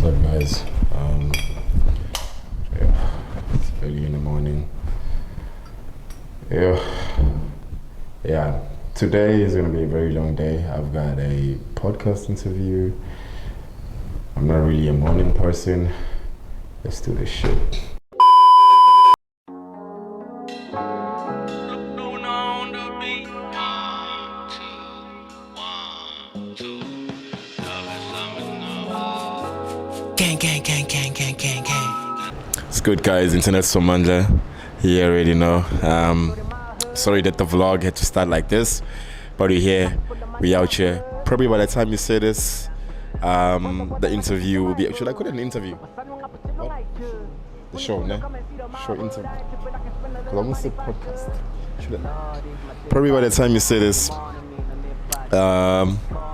up, guys? It's early in the morning. Yeah. Today is gonna be a very long day. I've got a podcast interview. I'm not really a morning person. Let's do this shit. It's good, guys. Internet Somandla. You already know. Sorry that the vlog had to start like this, but we're here. We out here. Probably by the time you say this, the interview will be. Should I call it an interview? What? The show, ne? Show interview. Because I want to say podcast. Should I? Probably by the time you say this,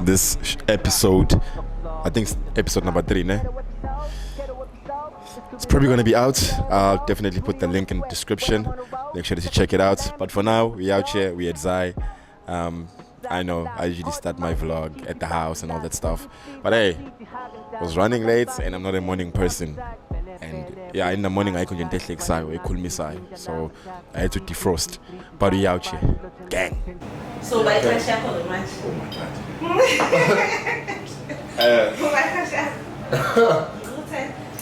this episode, I think it's episode number 3, ne? It's probably going to be out. I'll definitely put the link in the description. Make sure that you check it out. But for now, we out here. We at Zai. I know I usually start my vlog at the house and all that stuff. But hey, I was running late and I'm not a morning person. And yeah, in the morning I couldn't take Sai or call me Sai. So I had to defrost. But we out here. Gang. So by the time oh my god.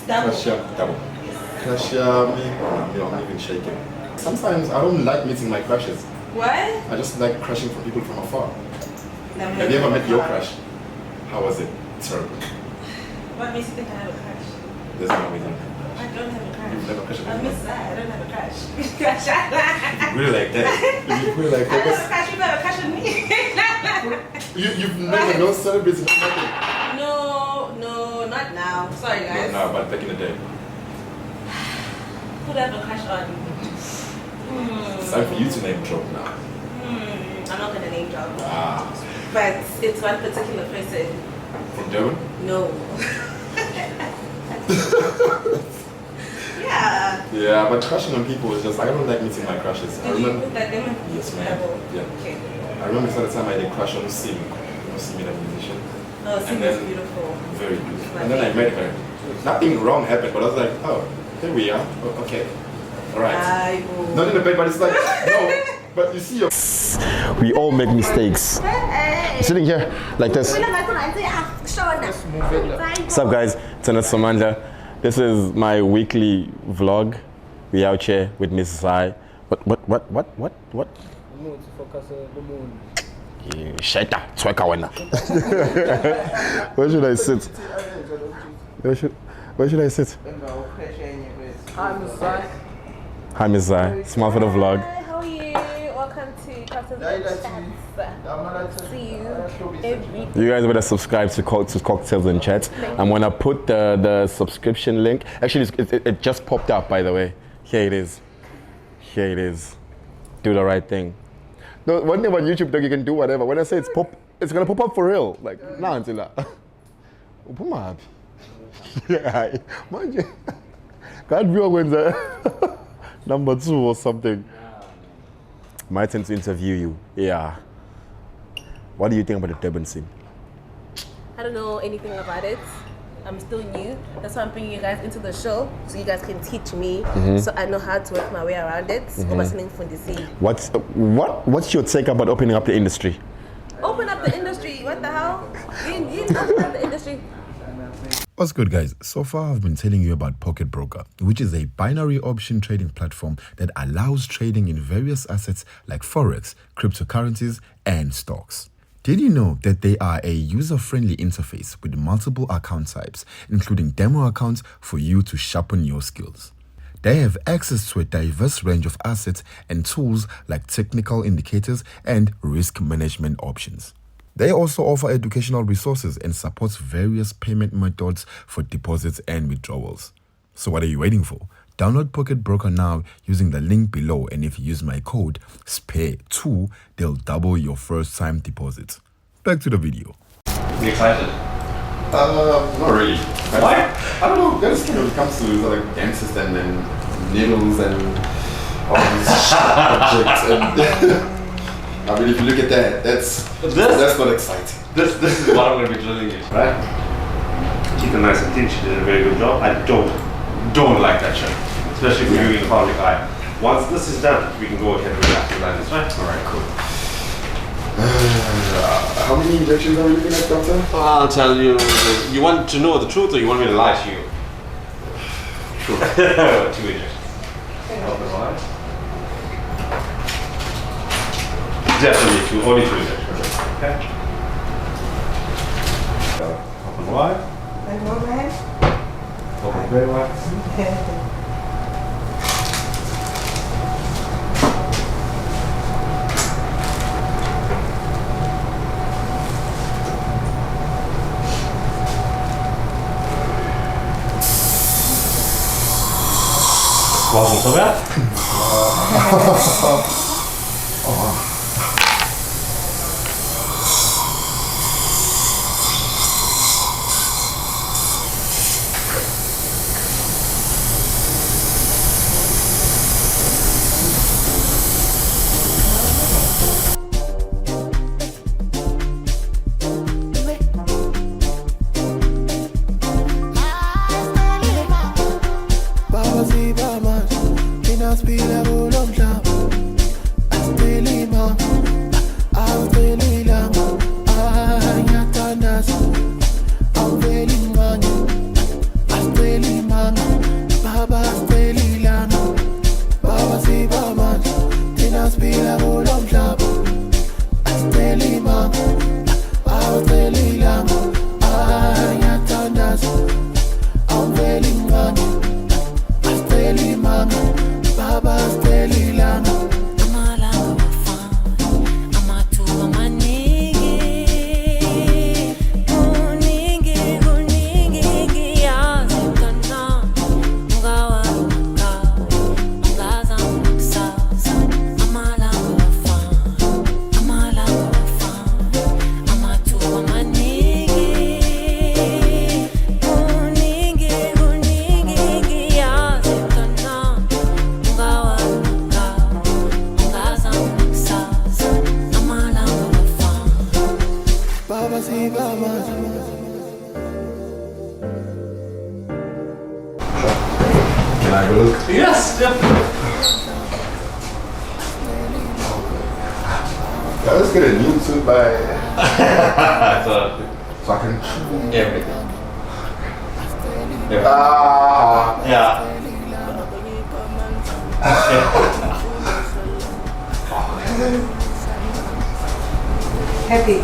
Double. I'm even shaking. Sometimes I don't like meeting my crushes. What? I just like crushing for people from afar. Have you ever met your crush? How was it? Terrible. What makes you think I have a crush? There's no reason. I don't have a crush. You've never crushed on I'm me? Miss Zai. I don't have a crush. Really like that? You really like I don't have a that? crush. You have a crush on me. You've never known celebrities, nothing. No, not now. Sorry, guys. No, but back in the day. Who do I have a crush on? It's time for you to name drop now. I'm not gonna name drop. Ah. But it's one particular person. From Durban? No. Yeah. Yeah, but crushing on people is just, I don't like meeting my crushes. I Did you remember. put that in? Yes, ma'am. Yeah. Okay. I remember the time I had a crush on Sim. You know, Sim, the musician. Oh, Sim is beautiful. Very beautiful. And then I met her. Nothing wrong happened, but I was like, oh, here we are. Oh, okay. Alright. Not in the bed, but it's like, no. But you see, we all make mistakes. Sitting here like this. What's up, guys? It's Internet Somandla. This is my weekly vlog. We out here with Miss Zai. What? The moon to focus on the moon. Shut up. Where should I sit? Where should I sit? Hi, Miss Zai. Smile for the vlog. Hi, how are you? Welcome to Cocktails and Chats. See you every day. You guys better subscribe to Cocktails and Chats. I'm gonna put the subscription link. Actually, it just popped up, by the way. Here it is. Here it is. Do the right thing. No, one thing about YouTube, though, you can do whatever. When I say it's gonna pop up for real. Like, nah, until that. Yeah, mind God view when the number 2 or something. My turn to interview you. Yeah. What do you think about the Durban scene? I don't know anything about it. I'm still new. That's why I'm bringing you guys into the show, so you guys can teach me, so I know how to work my way around it. What's your take about opening up the industry? Open up the industry. What the hell? You open up the industry. What's good, guys? So far I've been telling you about Pocket Broker, which is a binary option trading platform that allows trading in various assets like forex, cryptocurrencies, and stocks. Did you know that they are a user-friendly interface with multiple account types, including demo accounts for you to sharpen your skills? They have access to a diverse range of assets and tools like technical indicators and risk management options. They also offer educational resources and supports various payment methods for deposits and withdrawals. So what are you waiting for? Download Pocket Broker now using the link below, and if you use my code SPARE2, they'll double your first time deposit. Back to the video. You excited? Not really. Why? I don't know. That is kind of when it comes to like dances and needles and all these objects. And I mean, if you look at that, that's not exciting. This is what I'm going to be drilling you, right? Keep it and nice and clean. She did a very good job. I don't like that shirt, especially for you in the public eye. Once this is done, we can go ahead and relax and land this, right? Alright, cool. How many injections are we looking at, doctor? I'll tell you. You want to know the truth, or you want me to lie to you? Truth. 2 injections. Definitely only 2 injections. Okay. Open wide. Open very wide. Wasn't so bad. Can I have a look? Yes, definitely. Yeah, let's get a new suit by So I can. everything. Ah. Happy.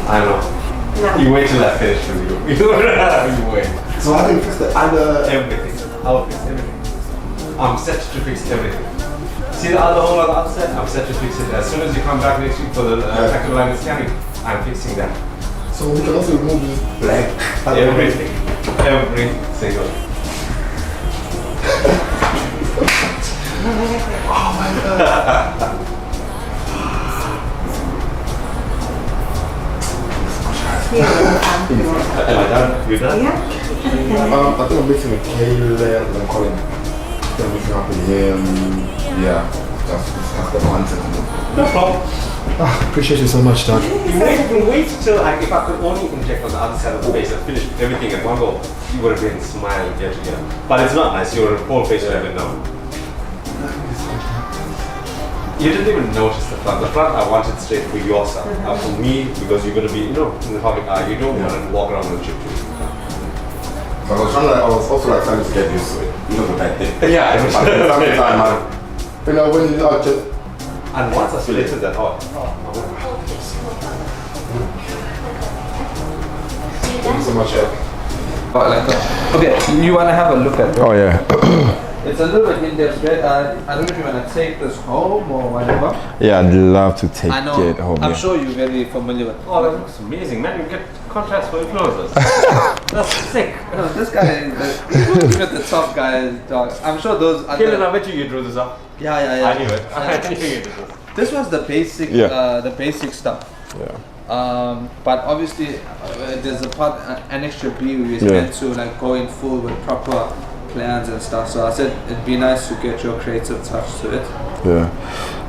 I know. No. You wait till I finish with you. You wait. So I can fix the other. Everything. I'll fix everything. I'm set to fix everything. See the other hole on the outside? I'm set to fix it. As soon as you come back next week for the tactile line scanning, I'm fixing that. So we can also remove this black. Everything. Every single. Oh my god. Am I done? You done? Yeah. I think I'm mixing with Caleb and I'm calling. I'm mixing up with him. Yeah. Just the one. No problem. Appreciate you so much, Doc. You wait till if I could only inject on the other side of the face and finish everything at one go, you would have been smiling ear to ear. But it's not nice, your whole face would have been numb. You didn't even notice the front. The front I wanted straight for yourself. For me, because you're going to be, in the public eye, you don't want to walk around with chip too. I was also like trying to get used to it. You know the bad thing. Yeah, But sometimes, when you are just. and once I selected that, Thank you so much, Okay, you want to have a look at it? Oh yeah. It's a little bit in-depth, right? I don't know if you want to take this home or whatever. Yeah, I'd love to take I know. it home. I'm yeah. sure you're very familiar with. Oh, that looks amazing, man. You get contrast for influencers. That's sick. No, this guy is even the top guy. Dog. I'm sure those. Killen, I bet you drew this up. Yeah. I knew it. I knew you did this. This was the basic, Yeah. the basic stuff. Yeah. But obviously, there's a part, an extra B we meant to like go in full with proper plans and stuff. So I said it'd be nice to get your creative touch to it. Yeah.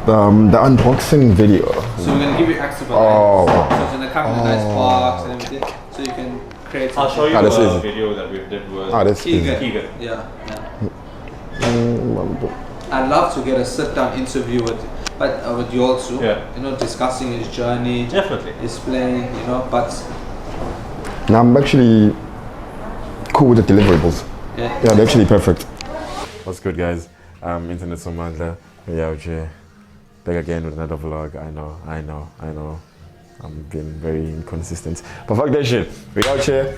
The unboxing video. So we're gonna give you access. So it's gonna come in a nice box and everything, so you can create. I'll show you this a easy. video that we did with That's easy. Keegan. Yeah. I'd love to get a sit-down interview with you also. Yeah. You know, discussing his journey. Definitely. His playing, you know, but. Now I'm actually cool with the deliverables. Yeah, they're actually perfect. What's good, guys? Internet Somandla. We out here. Back again with another vlog. I know. I'm being very inconsistent. But fuck that shit. We out here.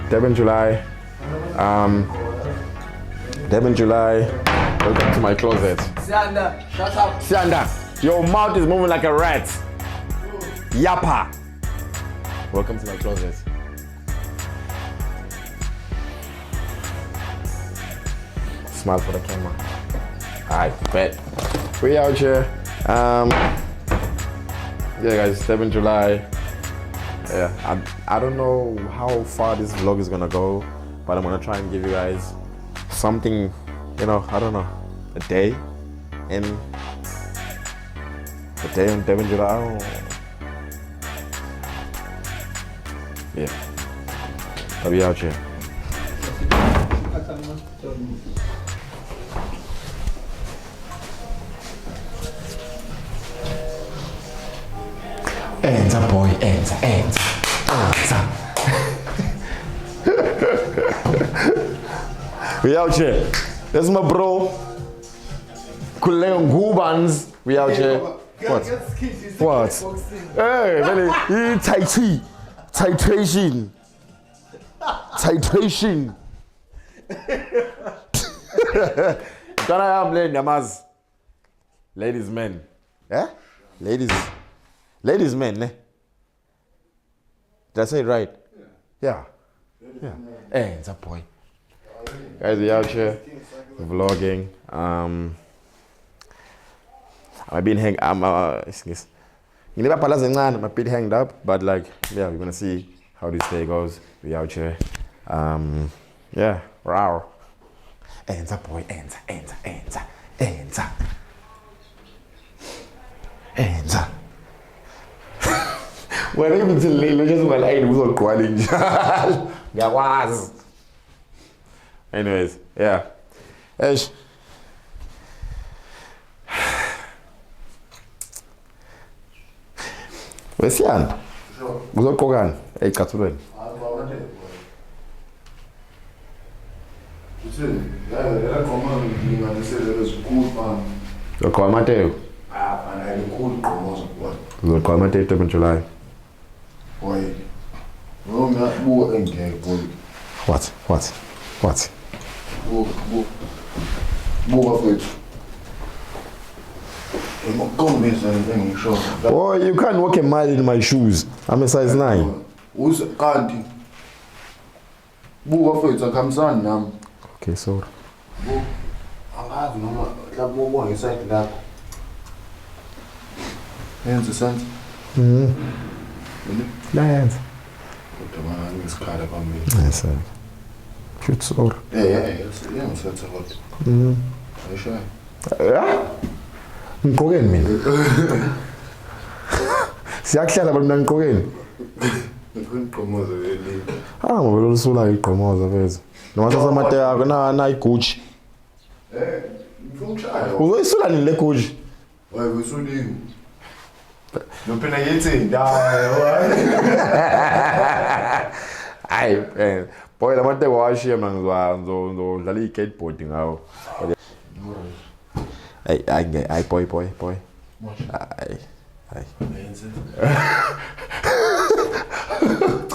Durban, July. Durban, July. Welcome to my closet. Sianda, shut up. Sianda, your mouth is moving like a rat. Yappa. Welcome to my closet. Smile for the camera. Alright, bet. We out here. Yeah, guys, 7 July. Yeah, I don't know how far this vlog is gonna go, but I'm gonna try and give you guys something, you know, I don't know, a day on 7 July. I don't know. Yeah, I'll be out here. Enter boy, enter. We out here. That's my bro. Kuleon Gubans. We out here. What? Hey, man, Tai Chi. Titration. Can I have Namaz? Ladies, men. Yeah? Ladies, men, eh? Did I say it right? Yeah. Hey, it's a boy. Guys, we out here vlogging. I've been hanged. I'm a bit hanged up, but like, yeah, we're gonna see how this day goes. We out here. Yeah, wow. Enter, boy, enter. Wena ngithilile nje ungalayini uzogqwala njalo. Ngiyakwazi. Anyways, yeah. Eish. Wesiyana. Uzoqhokana eyicathulweni. Uzoqhwa amateo. Uzoqhwa amateo 7 July. Boy, no, not more engaged, boy. What? More of it. I'm not convinced anything, sure. Oh, you can't walk a mile in my shoes. I'm a size 9. Who's can't? More of it, I come son now. Okay, so. I'm having one inside that. Hands a sense. Lions. What the man is kind of on me. Yes, sir. Cute soul. Yeah, I'm such a lot. Are you sure? Yeah? Ngqokeni mina. Siyakuhlala abantu ngqokeni. Ngqomoza vele. Ngoba lo sula iqhomoza pheze. Noma sasamate yakho na iGucci. Ngikushaya. Uzoyisula nini le Gucci? Why we so new? No pena yethe Hayi, boy lamante washiye mina ngizodlala i-skateboard ngawo. Ay boy. Ay.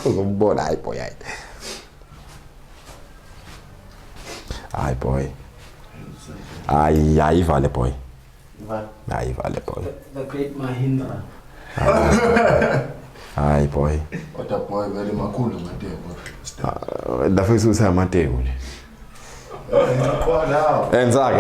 Uzombona ay boy. Ay boy. Ay vale boy. Ay vale boy. The great Mahindra. Ay boy. What a boy very makulu Mateo. Da foi susa Mateo. What now? Enza.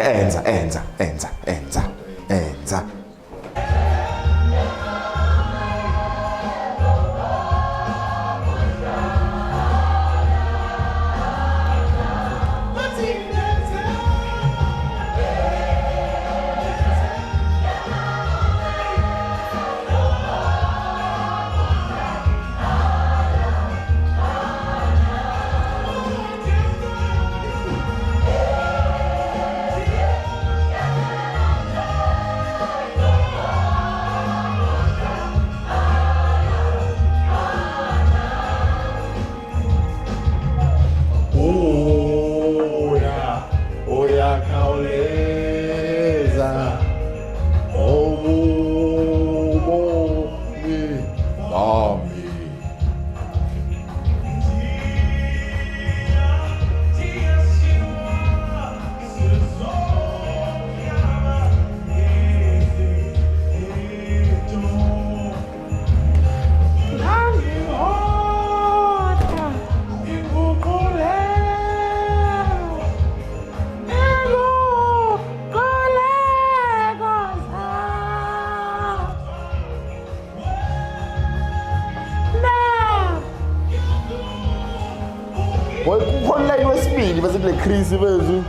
Boy, kukhona line wesibili bese kule crease bezu.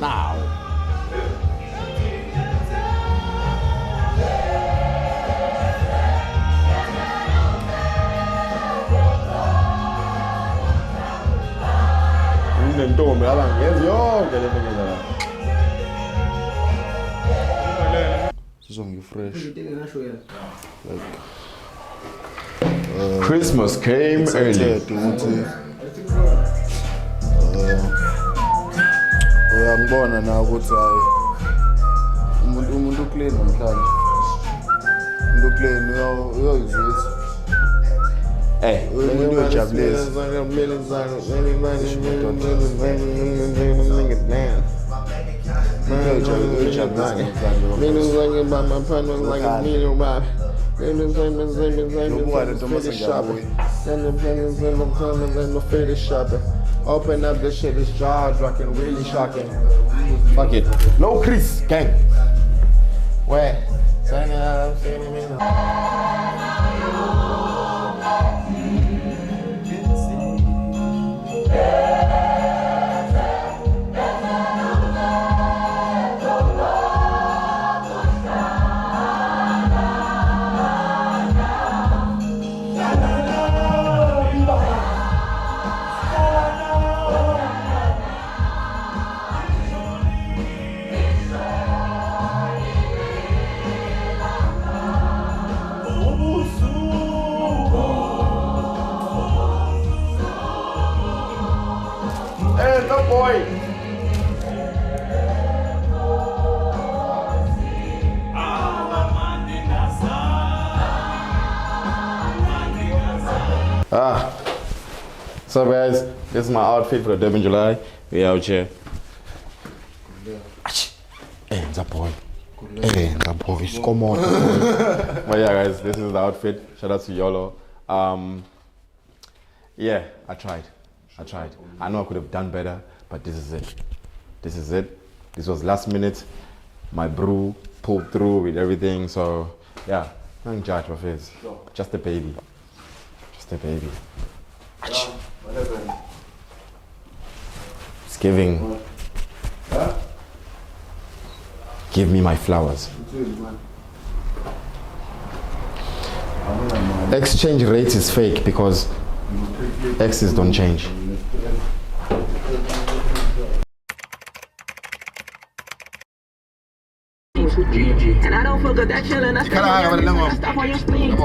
Now. Ngentombi abangenzi yonke le nto ngenza. Fresh. Christmas came early. Uyambona na ukuthi hayi umuntu clean namhlanje. Umuntu clean uyoyizwisa. Hey, uyojabulisa. Open up the shit, it's jaws rocking, really shocking. Fuck it. No Chris, gang. Where? So guys, this is my outfit for the Durban July. We out here. Hey, that boy. Hey, that boy. Come on. But yeah, guys, this is the outfit. Shout out to Yolo. Yeah, I tried. I know I could have done better, but this is it. This was last minute. My brew pulled through with everything. So yeah, don't judge my face. Just a baby. It's giving. Give me my flowers. Exchange rate is fake because X's don't change. And I don't fuck up that chillin', I stop on your spleen.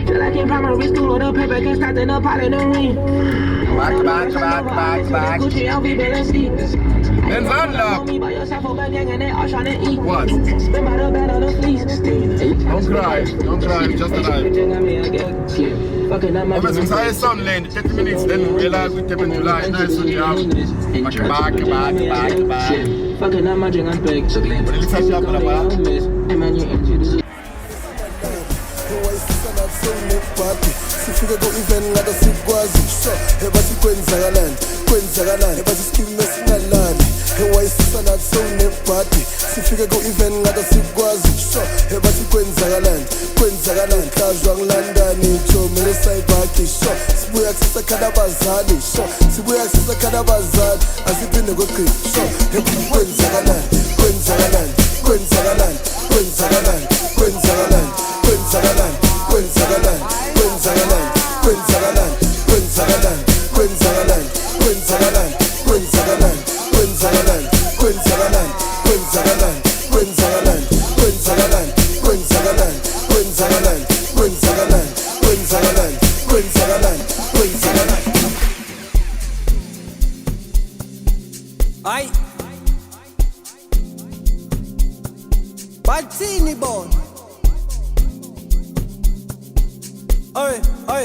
Till I can't find my wrist through all the paper, can't stop in the pot in the ring. Back. Gucci, I'll be balancing. Then Zandla. What? Don't cry, just alive. Obviously, it's high sound lane, 30 minutes, then we realize we take in July, nice to jam. Back. Fucking up my drink, I'm big. So glad it's such a good man, you introduce. Sifike go event ngado sikwazi sho ebathi kwenzakalani ebathi skime sinalani ewayisana so nebody sifike go event ngado sikwazi sho ebathi kwenzakalani kazwa ngilandani thomele sayibaki sho sibuya kusakhala abazali sho sibuya kusakhala abazali asiphinde ngoqi sho ebathi kwenzakalani Aye. Batini born. Oi. Ay,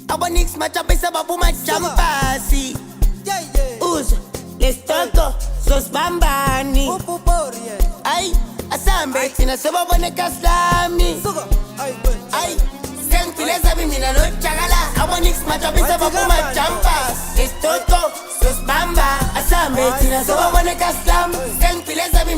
Abonix machapesa babu machampasi. Uzo, let's talk, sos bambani. Ay, asambe tina soba bone kaslami. Ay, sentileza bimina no chagala. Abonix machapesa babu machampas. Let's talk, sos bamba. Asambe tina soba bone kaslami. Sentileza bimina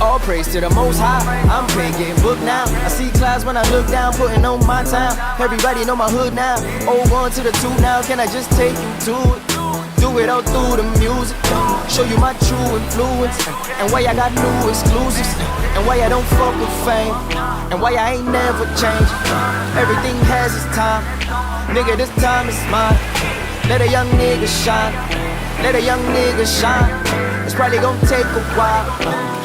All praise to the Most High. I'm paid, getting booked now. I see clouds when I look down, putting on my time. Everybody know my hood now. Oh, 1 to the 2 now. Can I just take you to it? Do it all through the music. Show you my true influence. And why I got new exclusives. And why I don't fuck with fame. And why I ain't never changed. Everything has its time. Nigga, this time is mine. Let a young nigga shine. Let a young nigga shine. It's probably gonna take a while.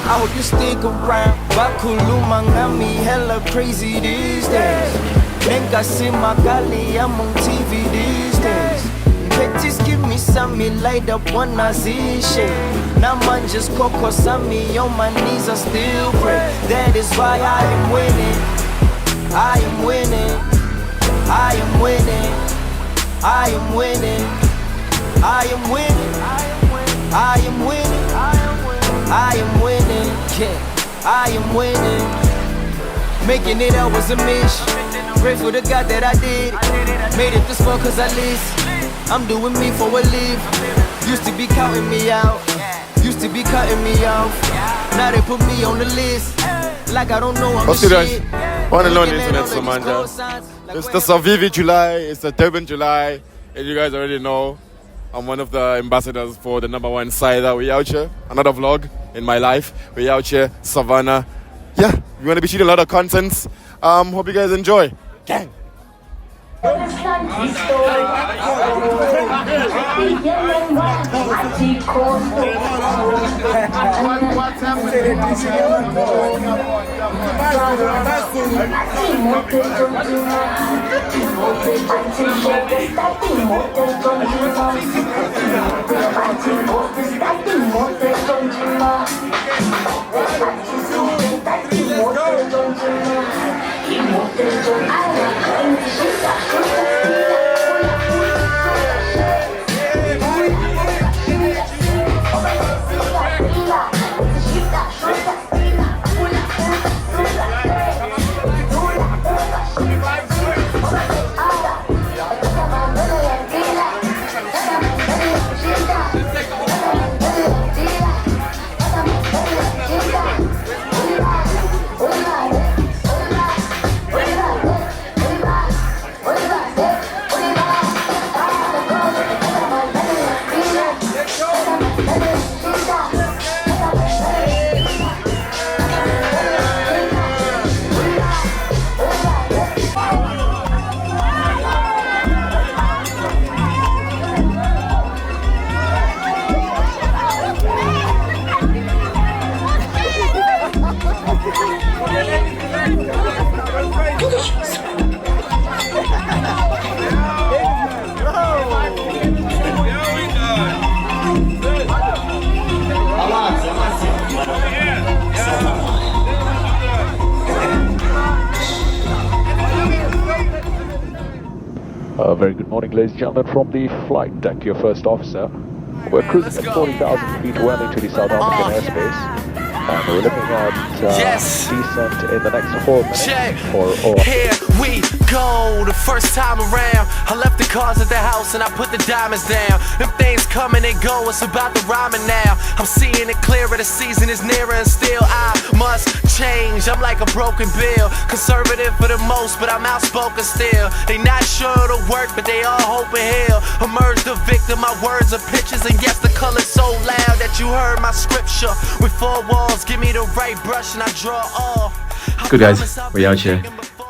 I hope you stick around. Bakuluma ngami hella crazy these days. Nigga see my galley, I'm on TV these days. Just give me some, me light up when I see shit. Now man just coco me on my knees, I still pray. That is why I am winning. I am winning. I am winning. I am winning. I am winning. I am winning. I am winning. Yeah, I am winning. Making it out was a mission. Grateful to God that I did it. Made it this far cause I listen. I'm doing me for a live. Used to be counting me out. Used to be cutting me off. Now they put me on the list. Like I don't know I'm What's the good, shit. guys? One and only Internet Somandla. It's the Savivi July. It's the Durban July. And you guys already know I'm one of the ambassadors for the #1 cider. We out here. Another vlog in my life. We out here. Savanna. Yeah, we're going to be shooting a lot of contents. Hope you guys enjoy. Gang. Very good morning, ladies and gentlemen, from the flight deck, your first officer. We're cruising at 40,000 feet well into the South African airspace. And we're looking at descent in the next 4 minutes. Here we go, the first time around. I left the cars at the house and I put the diamonds down. Them things come and they go, it's about the rhyming now. I'm seeing it clearer, the season is nearer and still I must change. I'm like a broken bill, conservative for the most, but I'm outspoken still. They not sure it'll work, but they all hope and heal. Emerge the victim, my words are pictures, and yes, the color's so loud that you heard my scripture. With 4 walls, give me the right brush and I draw all. Good guys, we out here.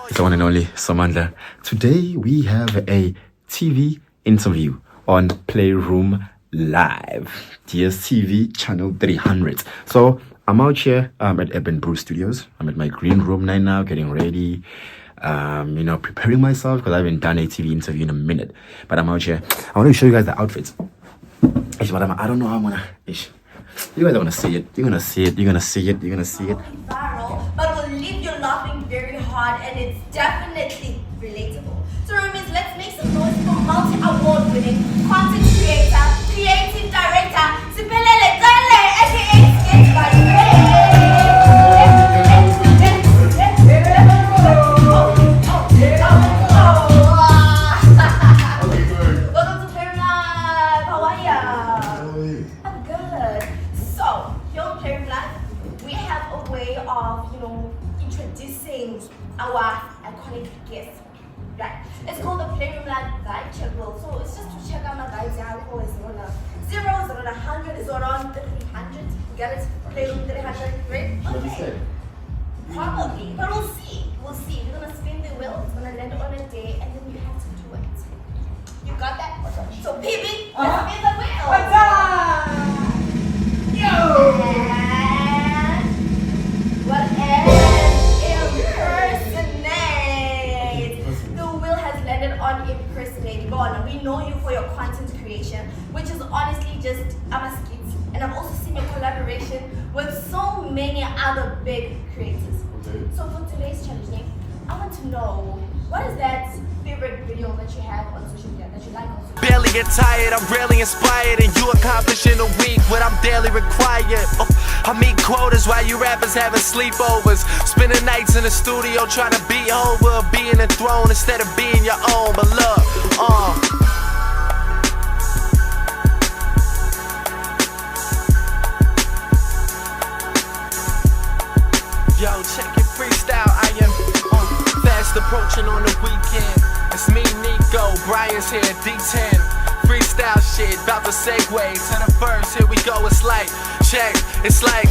It's the one and only Samandla. Today we have a TV interview on Playroom Live, DSTV channel 300. So I'm out here at Urban Brew Studios. I'm at my green room right now, getting ready. Preparing myself because I haven't done a TV interview in a minute. But I'm out here. I want to show you guys the outfits. I don't know how I'm gonna. You guys are gonna see it. You're gonna see it. You're gonna see it. You're gonna see it. Viral, but will leave you laughing very hard, and it's definitely relatable. So Remiz, let's make some noise for multi-award-winning content creator, creative director, Siphelele Tale, aka Skits by Welcome to Playroom Live. How are ya? I'm good. So, here on Playroom Live, we have over Right. It's called the Playroom Guide Check Roll. So it's just to check out my guides. Is it on a 0, is it on 100, is it on 300? Get it? Playroom 300, right? Okay. Probably, but we'll see. We'll see. We're gonna spin the wheel. It's gonna land on a day, and then you have to do it. You got that? So, PB, let's spin the wheel. Yo! And what impersonate? The wheel has landed on impersonate. Go on. We know you for your content creation, which is honestly just Skits. And I've also seen your collaboration with so many other big creators. So for today's challenge, I want to know, what is that favorite video that you have on social media that you like on social media? Barely get tired, I'm rarely inspired, and you accomplish in a week what I'm daily required. I meet quotas while you rappers having sleepovers, spending nights in the studio trying to be over, being enthroned instead of being your own. But look, yo, check it, freestyle. I am fast approaching on the weekend. It's me, Nico, Brian's here, D10. Freestyle shit, about to segue to the verse. Here we go. It's like, check. It's like,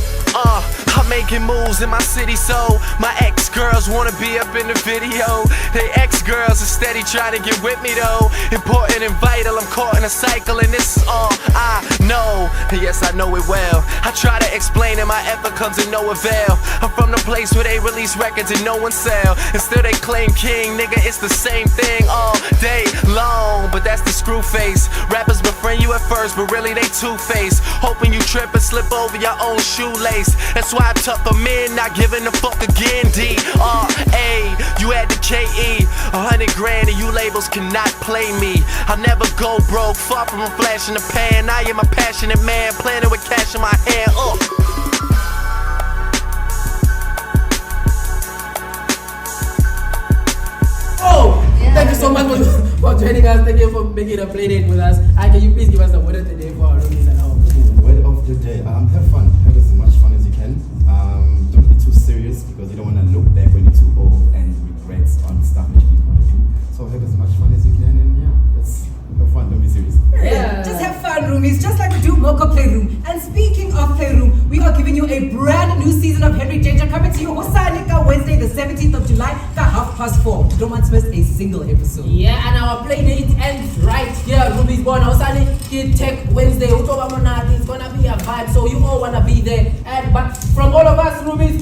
I'm making moves in my city, so my ex-girls wanna be up in the video. They ex-girls are steady trying to get with me though. Important and vital, I'm caught in a cycle, and this is all I know. Yes, I know it well. I try to explain and my effort comes to no avail. I'm from the place where they release records and no one sell, and still they claim king, nigga, it's the same thing all day long. But that's the screw face. Rappers befriend you at first, but really they two-faced, hoping you trip and slip over your own shoelace. That's why I tuck them in, not giving a fuck again. D-R-A, you had the K-E, 100 grand and you labels cannot play me. I'll never go broke, far from a flash in the pan. I am a passionate man, planning with cash in my hand. Thank you so much for joining us. Thank you for making a play date with us. And can you please give us the word of the day for our roomies and our Word of the day. Have fun. Have as much fun as you can. Don't be too serious because you don't want to look back when you're too old and regret on stuff that you didn't want to do. So have as much fun as you can, and let's have fun. Don't be serious. Yeah. Just have fun, roomies. Just like we do Mocha Playroom. And speaking of Playroom, we are giving you a brand new season of Henry Danger coming to you Wednesday, the 17th of July, at 4:30. Don't want to miss a single episode. Yeah, and our play date ends right here, roomies. Born outside Kid Tech Wednesday. It's gonna be a vibe, so you all wanna be there. But from all of us, roomies,